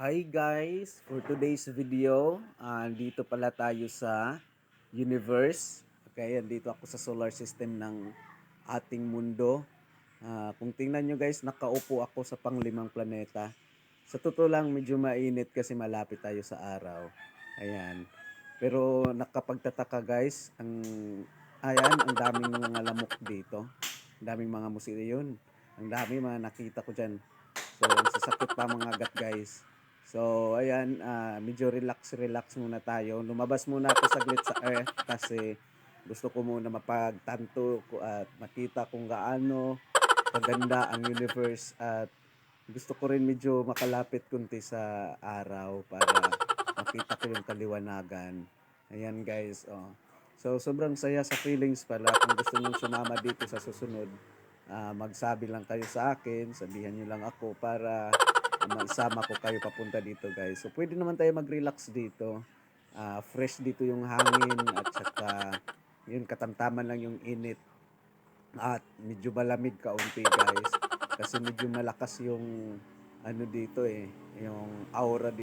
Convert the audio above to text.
Hi guys! For today's video, dito pala tayo sa universe. Okay, andito ako sa solar system ng ating mundo. Kung tingnan nyo guys, nakaupo ako sa panglimang planeta. Sa totoo lang, medyo mainit kasi malapit tayo sa araw. Ayan. Pero nakapagtataka guys, ang daming mga lamok dito. Ang daming mga musiliyon. Ang dami mga nakita ko dyan. So, ang sasakit pa mga gat guys. So, ayan, medyo relax muna tayo. Lumabas muna ako saglit sa Earth kasi gusto ko muna mapagtanto at makita kung gaano kaganda ang universe at gusto ko rin medyo makalapit kunti sa araw para makita ko yung kaliwanagan. Ayan guys, oh. So, sobrang saya sa feelings pala. Kung gusto nyo sumama dito sa susunod, magsabi lang kayo sa akin, sabihan nyo lang ako para maisama ko kayo papunta dito guys. So pwede naman tayo mag-relax dito. Fresh dito yung hangin at saka yun katamtaman lang yung init at medyo malamig kaunti guys. Kasi medyo malakas yung ano dito yung aura dito.